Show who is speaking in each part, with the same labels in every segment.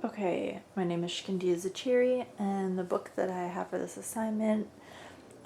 Speaker 1: Okay, my name is SZeciri, and the book that I have for this assignment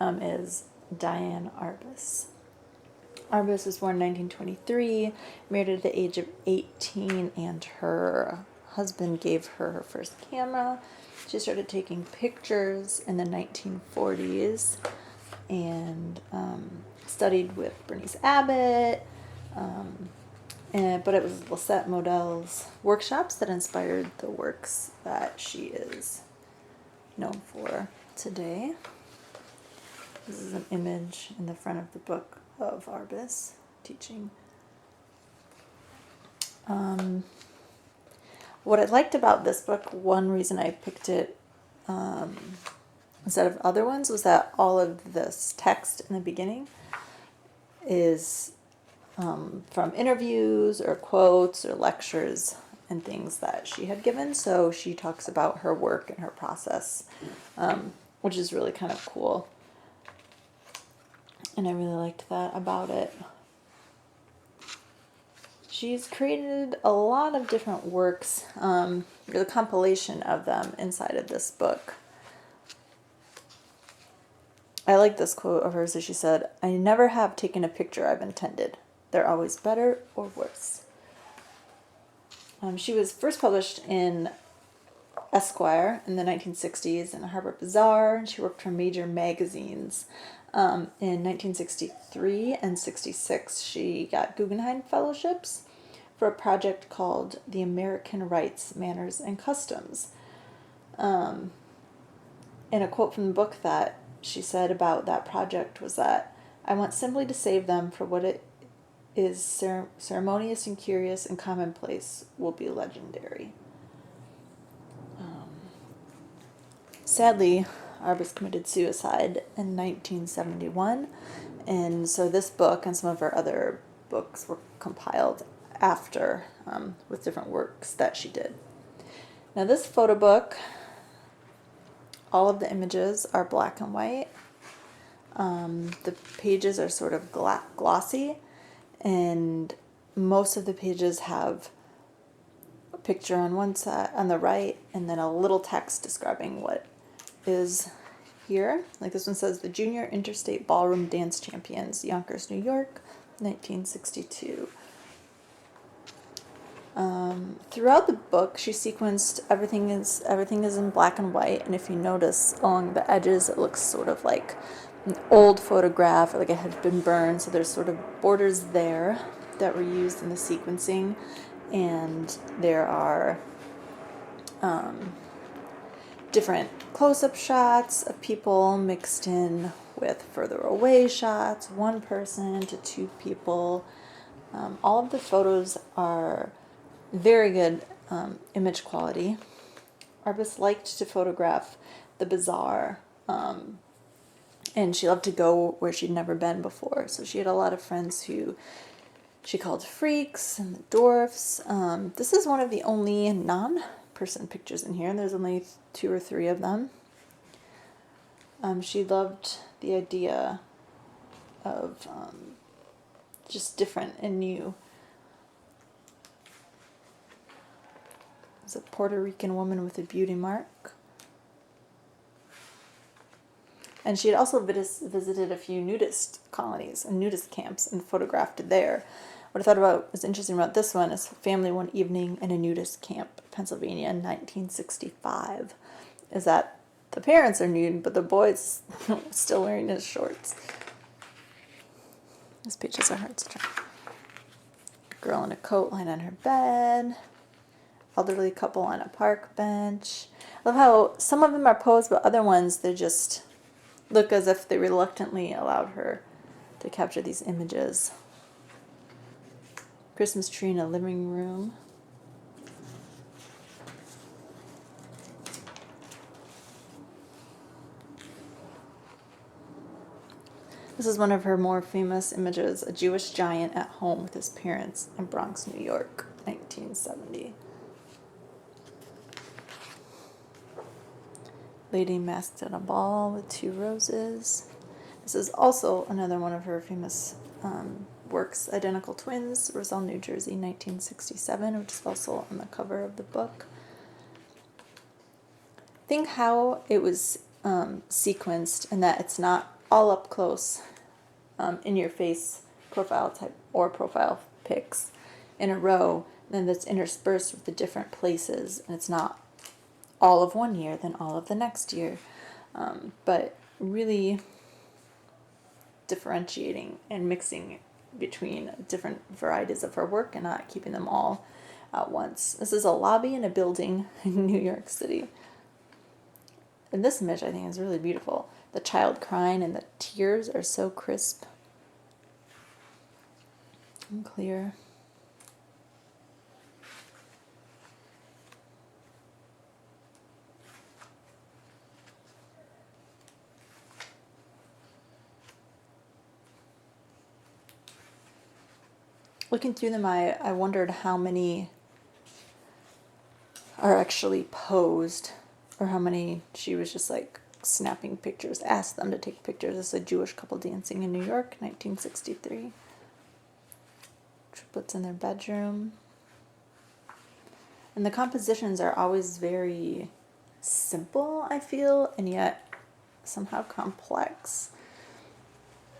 Speaker 1: is Diane Arbus. Arbus was born in 1923, married at the age of 18, and her husband gave her her first camera. She started taking pictures in the 1940s and studied with Bernice Abbott. But it was Lisette Model's workshops that inspired the works that she is known for today. This is an image in the front of the book of Arbus teaching. What I liked about this book, one reason I picked it instead of other ones, was that all of this text in the beginning is from interviews or quotes or lectures and things that she had given. So she talks about her work and her process, which is really kind of cool. And I really liked that about it. She's created a lot of different works, the compilation of them inside of this book. I like this quote of hers that she said, "I never have taken a picture I've intended. They're always better or worse." She was first published in Esquire in the 1960s and Harper Bazaar. She worked for major magazines. In 1963 and 66, she got Guggenheim Fellowships for a project called The American Rights, Manners, and Customs. And a quote from the book that she said about that project was that, "I want simply to save them for what it is ceremonious and curious and commonplace will be legendary." Sadly, Arbus committed suicide in 1971, and so this book and some of her other books were compiled after with different works that she did. Now this photo book, all of the images are black and white. The pages are sort of glossy, and most of the pages have a picture on one side, on the right, and then a little text describing what is here. Like this one says, "The Junior Interstate Ballroom Dance Champions, Yonkers, New York, 1962. Throughout the book, she sequenced everything is in black and white, and if you notice along the edges, it looks sort of like an old photograph, or like it had been burned. So there's sort of borders there that were used in the sequencing, and there are different close-up shots of people mixed in with further away shots, one person to two people. All of the photos are very good image quality. Arbus liked to photograph the bizarre, and she loved to go where she'd never been before. So she had a lot of friends who she called freaks and the dwarfs. This is one of the only non-person pictures in here, and there's only 2 or 3 of them. She loved the idea of just different and new. There's a Puerto Rican woman with a beauty mark. And she had also visited a few nudist colonies and nudist camps and photographed there. What I thought about was interesting about this one is family one evening in a nudist camp, Pennsylvania, in 1965. Is that the parents are nude, but the boy's still wearing his shorts. This page has a heartstring. Girl in a coat lying on her bed. Elderly couple on a park bench. I love how some of them are posed, but other ones, they just look as if they reluctantly allowed her to capture these images. Christmas tree in a living room. This is one of her more famous images, a Jewish giant at home with his parents in Bronx, New York, 1970. Lady masked at a ball with 2 roses. This is also another one of her famous works, Identical Twins, Roselle, New Jersey, 1967, which is also on the cover of the book. think how it was sequenced, and that it's not all up close, in your face profile type or profile pics in a row, then that's interspersed with the different places, and it's not all of one year, then all of the next year, but really differentiating and mixing between different varieties of her work and not keeping them all at once. This is a lobby in a building in New York City. And this image, I think, is really beautiful. The child crying and the tears are so crisp and clear. Looking through them, I wondered how many are actually posed, or how many she was just like snapping pictures, asked them to take pictures. This is a Jewish couple dancing in New York, 1963. Triplets in their bedroom. And the compositions are always very simple, I feel, and yet somehow complex.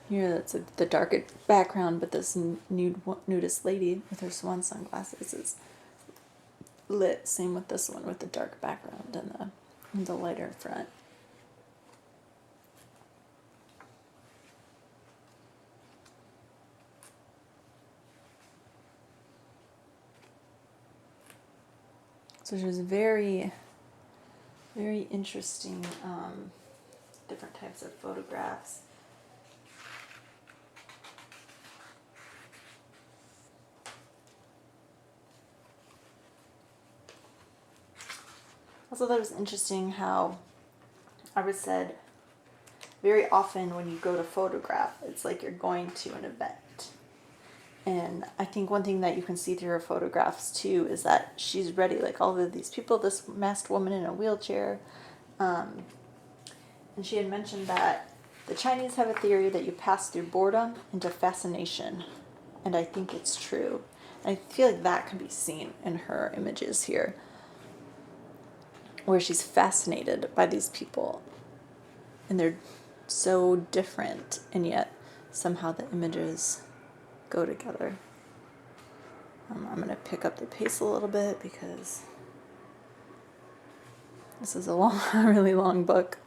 Speaker 1: Here, that's the darker background, but this nudist lady with her swan sunglasses is lit. Same with this one with the dark background and the lighter front. So there's very, very interesting different types of photographs. Also, that was interesting how I was said very often when you go to photograph, it's like you're going to an event. And I think one thing that you can see through her photographs too is that she's ready, like all of these people, this masked woman in a wheelchair. And she had mentioned that the Chinese have a theory that you pass through boredom into fascination. And I think it's true. And I feel like that can be seen in her images here, where she's fascinated by these people. And they're so different, and yet somehow the images go together. I'm going to pick up the pace a little bit because this is a really long book.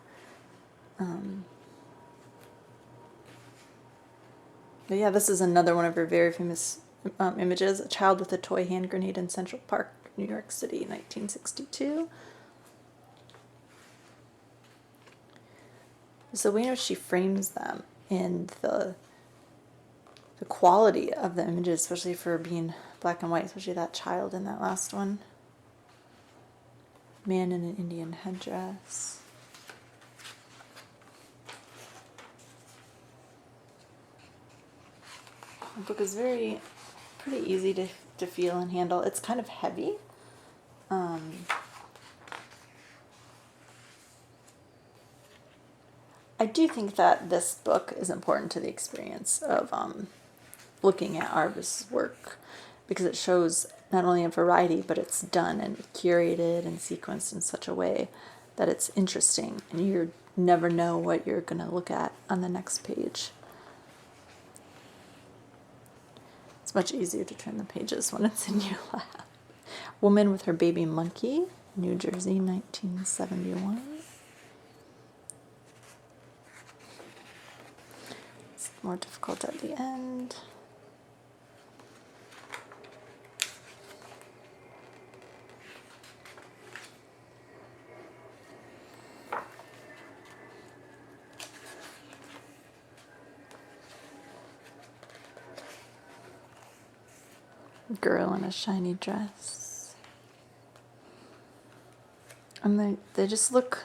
Speaker 1: But yeah, this is another one of her very famous images, a child with a toy hand grenade in Central Park, New York City, 1962. So we know she frames them, and the quality of the images, especially for being black and white, especially that child in that last one. Man in an Indian headdress. The book is pretty easy to feel and handle. It's kind of heavy. I do think that this book is important to the experience of looking at Arv's work, because it shows not only a variety, but it's done and curated and sequenced in such a way that it's interesting, and you never know what you're going to look at on the next page. It's much easier to turn the pages when it's in your lap. Woman with her baby monkey, New Jersey, 1971. It's more difficult at the end. Girl in a shiny dress. And they just look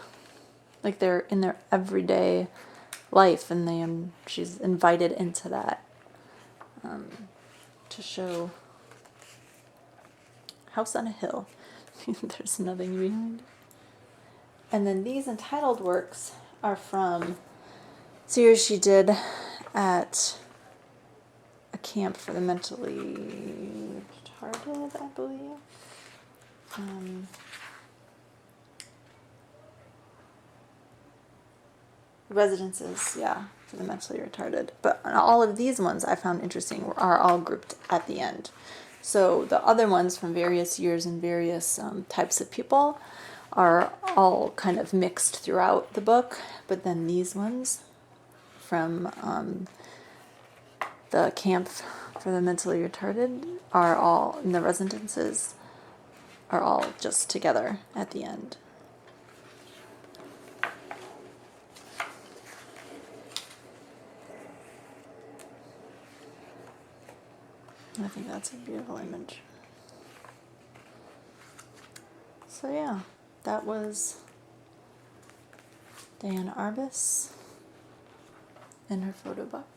Speaker 1: like they're in their everyday life, and she's invited into that to show house on a hill. There's nothing behind it. And then these entitled works are from series she did at a camp for the mentally retarded, I believe. residences, yeah, for the mentally retarded. But all of these ones I found interesting are all grouped at the end. So the other ones from various years and various types of people are all kind of mixed throughout the book. But then these ones from the camp for the mentally retarded are all, and the residences are all just together at the end. I think that's a beautiful image. So yeah, that was Diana Arbus in her photo book.